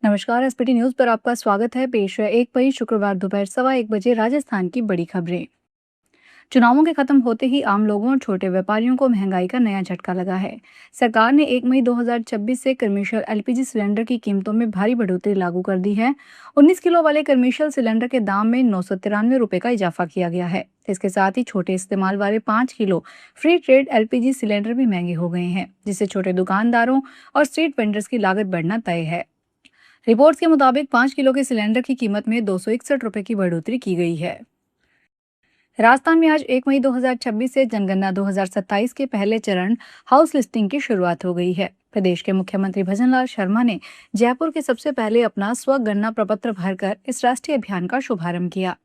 नमस्कार। SPT news पर आपका स्वागत है। पेश है 1 मई शुक्रवार दोपहर 1:15 राजस्थान की बड़ी खबरें। चुनावों के खत्म होते ही आम लोगों और छोटे व्यापारियों को महंगाई का नया झटका लगा है। सरकार ने 1 मई 2026 से कमर्शियल एलपीजी सिलेंडर की कीमतों में भारी बढ़ोतरी लागू कर दी है। 19 किलो वाले कमर्शियल सिलेंडर के दाम में 993 रुपए का इजाफा किया गया है। इसके साथ ही छोटे इस्तेमाल वाले 5 kilo free trade LPG cylinder भी महंगे हो गए हैं, जिससे छोटे दुकानदारों और स्ट्रीट वेंडर्स की लागत बढ़ना तय है। रिपोर्ट्स के मुताबिक 5 किलो के सिलेंडर की कीमत में 261 रुपए की बढ़ोतरी की गई है। राजस्थान में आज 1 मई 2026 से जनगणना 2027 के पहले चरण हाउस लिस्टिंग की शुरुआत हो गई है। प्रदेश के मुख्यमंत्री भजनलाल शर्मा ने जयपुर के सबसे पहले अपना स्वगणना प्रपत्र भरकर इस राष्ट्रीय अभियान का शुभारंभ किया।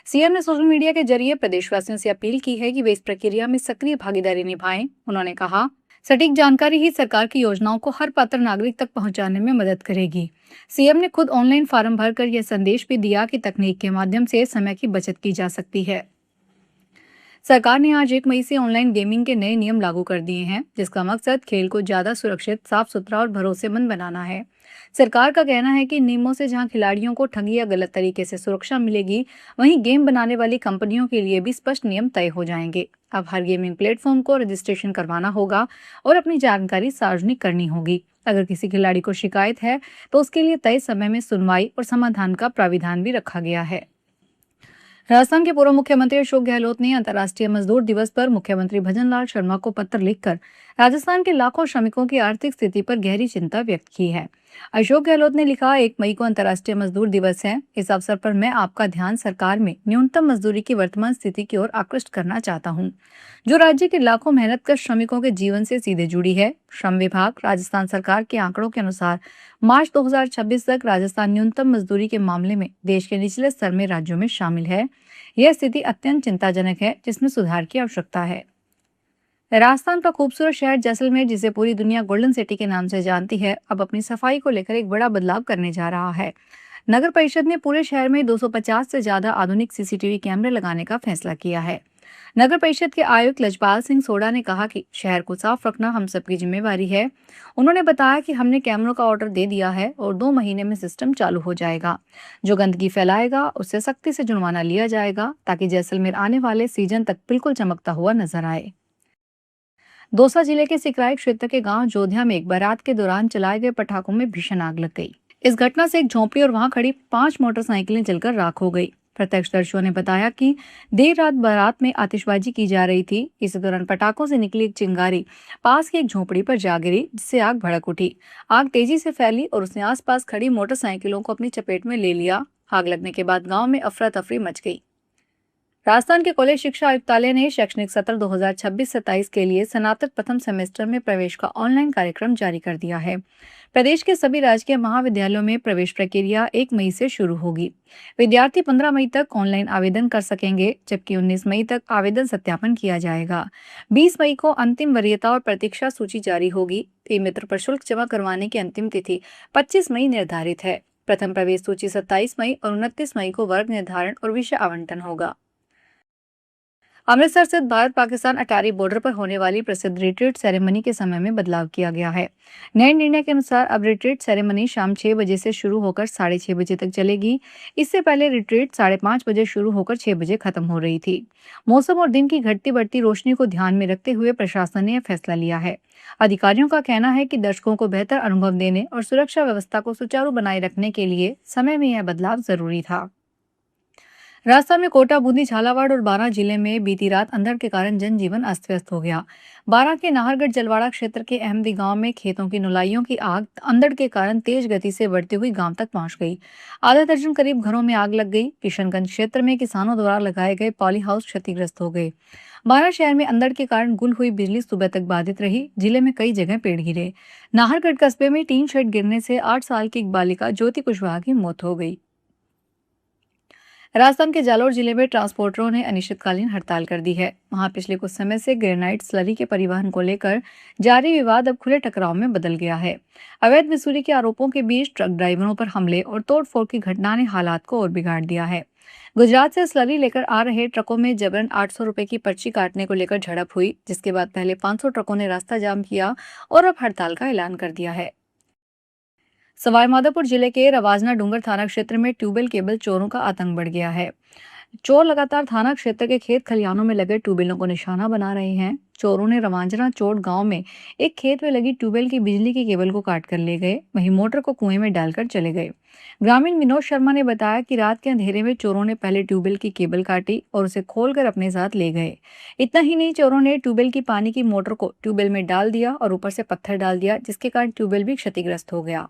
सीएम ने सोशल मीडिया के जरिए प्रदेशवासियों से अपील की है कि वे इस प्रक्रिया में सक्रिय भागीदारी निभाएं। उन्होंने कहा, सटीक जानकारी ही सरकार की योजनाओं को हर पात्र नागरिक तक पहुंचाने में मदद करेगी। सीएम ने खुद ऑनलाइन फॉर्म भरकर यह संदेश भी दिया कि तकनीक के माध्यम से समय की बचत की जा सकती है। सरकार ने आज 1 मई से ऑनलाइन गेमिंग के नए नियम लागू कर दिए हैं, जिसका मकसद खेल को ज्यादा सुरक्षित, साफ सुथरा और भरोसेमंद बनाना है। सरकार का कहना है कि नियमों से जहां खिलाड़ियों को ठगी या गलत तरीके से सुरक्षा मिलेगी, वहीं गेम बनाने वाली कंपनियों के लिए भी स्पष्ट नियम तय हो जाएंगे। अब हर गेमिंग प्लेटफॉर्म को रजिस्ट्रेशन करवाना होगा और अपनी जानकारी सार्वजनिक करनी होगी। अगर किसी खिलाड़ी को शिकायत है, तो उसके लिए तय समय में सुनवाई और समाधान का प्राविधान भी रखा गया है। राजस्थान के पूर्व मुख्यमंत्री अशोक गहलोत ने अंतर्राष्ट्रीय मजदूर दिवस पर मुख्यमंत्री भजनलाल शर्मा को पत्र लिखकर राजस्थान के लाखों श्रमिकों की आर्थिक स्थिति पर गहरी चिंता व्यक्त की है। अशोक गहलोत ने लिखा, 1 मई को अंतर्राष्ट्रीय मजदूर दिवस है। इस अवसर पर मैं आपका ध्यान सरकार में न्यूनतम मजदूरी की वर्तमान स्थिति की ओर आकृष्ट करना चाहता हूं, जो राज्य के लाखों मेहनतकश श्रमिकों के जीवन से सीधे जुड़ी है। श्रम विभाग राजस्थान सरकार के आंकड़ों के अनुसार मार्च 2026 तक राजस्थान न्यूनतम मजदूरी के मामले में देश के निचले स्तर में राज्यों में शामिल है। यह स्थिति अत्यंत चिंताजनक है, जिसमें सुधार की आवश्यकता है। राजस्थान का खूबसूरत शहर जैसलमेर, जिसे पूरी दुनिया गोल्डन सिटी के नाम से जानती है, अब अपनी सफाई को लेकर एक बड़ा बदलाव करने जा रहा है। नगर परिषद ने पूरे शहर में 250 से ज्यादा आधुनिक सीसीटीवी कैमरे लगाने का फैसला किया है। नगर परिषद के आयुक्त लजपाल सिंह सोडा ने कहा कि शहर को साफ रखना हम सबकी जिम्मेवारी है। उन्होंने बताया कि हमने कैमरों का ऑर्डर दे दिया है और 2 महीने में सिस्टम चालू हो जाएगा। जो गंदगी फैलाएगा उससे सख्ती से जुर्माना लिया जाएगा, ताकि जैसलमेर आने वाले सीजन तक बिल्कुल चमकता हुआ नजर आए। दौसा जिले के सिकराई क्षेत्र के गांव जोधिया में एक बारात के दौरान चलाए गए पटाखों में भीषण आग लग गई। इस घटना से एक झोंपड़ी और वहां खड़ी 5 मोटरसाइकिलें जलकर राख हो गई। प्रत्यक्षदर्शियों ने बताया कि देर रात बारात में आतिशबाजी की जा रही थी। इस दौरान पटाखों से निकली एक चिंगारी पास की एक झोंपड़ी पर जा गिरी, जिससे आग भड़क उठी। आग तेजी से फैली और उसने आसपास खड़ी मोटरसाइकिलों को अपनी चपेट में ले लिया। आग लगने के बाद गांव में अफरा तफरी मच गई। राजस्थान के कॉलेज शिक्षा आयुक्तालय ने शैक्षणिक सत्र 2026-27 के लिए स्नातक प्रथम सेमेस्टर में प्रवेश का ऑनलाइन कार्यक्रम जारी कर दिया है। प्रदेश के सभी राजकीय महाविद्यालयों में प्रवेश प्रक्रिया 1 मई से शुरू होगी। विद्यार्थी 15 मई तक ऑनलाइन आवेदन कर सकेंगे, जबकि 19 मई तक आवेदन सत्यापन किया जाएगा। 20 मई को अंतिम वरीयता और प्रतीक्षा सूची जारी होगी। ई मित्र पर शुल्क जमा करवाने की अंतिम तिथि 25 मई निर्धारित है। प्रथम प्रवेश सूची 27 मई और 29 मई को वर्ग निर्धारण और विषय आवंटन होगा। अमृतसर स्थित भारत पाकिस्तान अटारी बॉर्डर पर होने वाली प्रसिद्ध रिट्रीट सेरेमनी के समय में बदलाव किया गया है। नए निर्णय के अनुसार अब रिट्रीट सेरेमनी शाम 6 बजे से शुरू होकर 6:30 बजे तक चलेगी। इससे पहले रिट्रीट 5:30 बजे शुरू होकर 6 बजे खत्म हो रही थी। मौसम और दिन की घटती बढ़ती रोशनी को ध्यान में रखते हुए प्रशासन ने यह फैसला लिया है। अधिकारियों का कहना है कि दर्शकों को बेहतर अनुभव देने और सुरक्षा व्यवस्था को सुचारू बनाए रखने के लिए समय में यह बदलाव जरूरी था। राजस्थान में कोटा, बूंदी, झालावाड़ और बारां जिले में बीती रात अंधड़ के कारण जनजीवन अस्त व्यस्त हो गया। बारां के नाहरगढ़ जलवाड़ा क्षेत्र के अहमदी गांव में खेतों की नुलाइयों की आग अंधड़ के कारण तेज गति से बढ़ती हुई गांव तक पहुंच गई। आधा दर्जन करीब घरों में आग लग गई। किशनगंज क्षेत्र में किसानों द्वारा लगाए गए पॉली हाउस क्षतिग्रस्त हो गए। बारां शहर में अंधड़ के कारण गुल हुई बिजली सुबह तक बाधित रही। जिले में कई जगह पेड़ गिरे। नाहरगढ़ कस्बे में टीन शेड गिरने से 8 साल की एक बालिका ज्योति कुशवाहा की मौत हो गई। राजस्थान के जालोर जिले में ट्रांसपोर्टरों ने अनिश्चितकालीन हड़ताल कर दी है। वहां पिछले कुछ समय से ग्रेनाइट स्लरी के परिवहन को लेकर जारी विवाद अब खुले टकराव में बदल गया है। अवैध वसूली के आरोपों के बीच ट्रक ड्राइवरों पर हमले और तोड़फोड़ की घटना ने हालात को और बिगाड़ दिया है। गुजरात से स्लरी लेकर आ रहे ट्रकों में जबरन 800 रुपए की पर्ची काटने को लेकर झड़प हुई, जिसके बाद पहले 500 ट्रकों ने रास्ता जाम किया और अब हड़ताल का ऐलान कर दिया है। सवाईमाधोपुर जिले के रवाजना डूंगर थाना क्षेत्र में ट्यूबवेल केबल चोरों का आतंक बढ़ गया है। चोर लगातार थाना क्षेत्र के खेत खलिहानों में लगे ट्यूबवेलों को निशाना बना रहे हैं। चोरों ने रवांजना चोट गांव में एक खेत में लगी ट्यूबवेल की बिजली की केबल को काट कर ले गए, वहीं मोटर को कुएं में डालकर चले गए। ग्रामीण विनोद शर्मा ने बताया कि रात के अंधेरे में चोरों ने पहले ट्यूबवेल की केबल काटी और उसे खोलकर अपने साथ ले गए। इतना ही नहीं, चोरों ने ट्यूबवेल की पानी की मोटर को ट्यूबवेल में डाल दिया और ऊपर से पत्थर डाल दिया, जिसके कारण ट्यूबवेल भी क्षतिग्रस्त हो गया।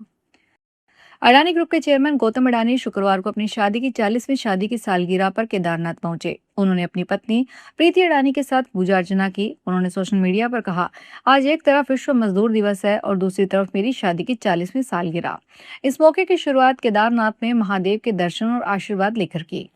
अडानी ग्रुप के चेयरमैन गौतम अडानी शुक्रवार को अपनी शादी की 40वीं शादी की सालगिरह पर केदारनाथ पहुंचे। उन्होंने अपनी पत्नी प्रीति अडानी के साथ पूजा अर्चना की। उन्होंने सोशल मीडिया पर कहा, आज एक तरफ विश्व मजदूर दिवस है और दूसरी तरफ मेरी शादी की 40वीं सालगिरह। इस मौके की शुरुआत केदारनाथ में महादेव के दर्शन और आशीर्वाद लेकर की।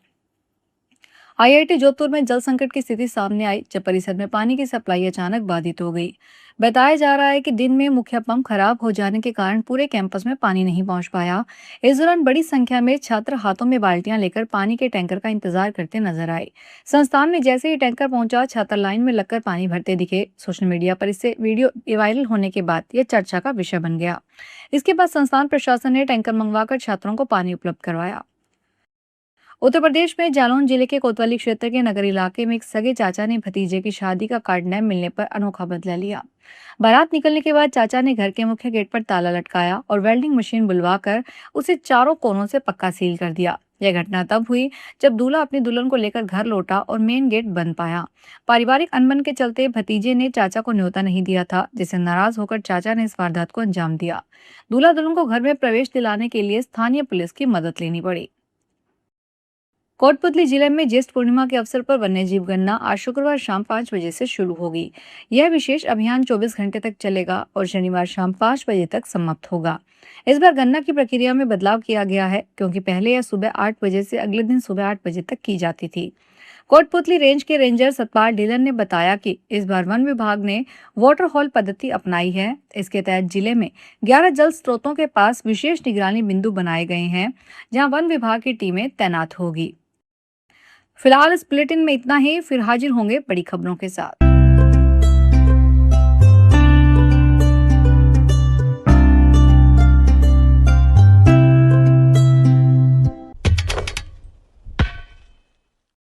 आईआईटी जोधपुर में जल संकट की स्थिति सामने आई, जब परिसर में पानी की सप्लाई अचानक बाधित हो गई। बताया जा रहा है कि दिन में मुख्य पंप खराब हो जाने के कारण पूरे कैंपस में पानी नहीं पहुंच पाया। इस दौरान बड़ी संख्या में छात्र हाथों में बाल्टियां लेकर पानी के टैंकर का इंतजार करते नजर आए। संस्थान में जैसे ही टैंकर पहुंचा, छात्र लाइन में लगकर पानी भरते दिखे। सोशल मीडिया पर इससे वीडियो वायरल होने के बाद यह चर्चा का विषय बन गया। इसके बाद संस्थान प्रशासन ने टैंकर मंगवाकर छात्रों को पानी उपलब्ध करवाया। उत्तर प्रदेश में जालौन जिले के कोतवाली क्षेत्र के नगर इलाके में एक सगे चाचा ने भतीजे की शादी का कार्ड न मिलने पर अनोखा बदला लिया। बारात निकलने के बाद चाचा ने घर के मुख्य गेट पर ताला लटकाया और वेल्डिंग मशीन बुलवाकर उसे चारों कोनों से पक्का सील कर दिया। यह घटना तब हुई जब दूल्हा अपनी दुल्हन को लेकर घर लौटा और मेन गेट बंद पाया। पारिवारिक अनबन के चलते भतीजे ने चाचा को न्योता नहीं दिया था, जिससे नाराज होकर चाचा ने इस वारदात को अंजाम दिया। दूल्हा दुल्हन को घर में प्रवेश दिलाने के लिए स्थानीय पुलिस की मदद लेनी पड़ी। कोटपुतली जिले में ज्येष्ठ पूर्णिमा के अवसर पर वन्यजीव गणना आज शुक्रवार शाम 5 बजे से शुरू होगी। यह विशेष अभियान 24 घंटे तक चलेगा और शनिवार शाम 5 बजे तक समाप्त होगा। इस बार गणना की प्रक्रिया में बदलाव किया गया है, क्योंकि पहले यह सुबह 8 बजे से अगले दिन सुबह 8 बजे तक की जाती थी। कोटपुतली रेंज के रेंजर सतपाल ढिलन ने बताया कि इस बार वन विभाग ने वाटर हॉल पद्धति अपनाई है। इसके तहत जिले में 11 जल स्रोतों के पास विशेष निगरानी बिंदु बनाए गए हैं, जहां वन विभाग की टीमें तैनात होगी। फिलहाल इस बुलेटिन में इतना ही, फिर हाजिर होंगे बड़ी खबरों के साथ।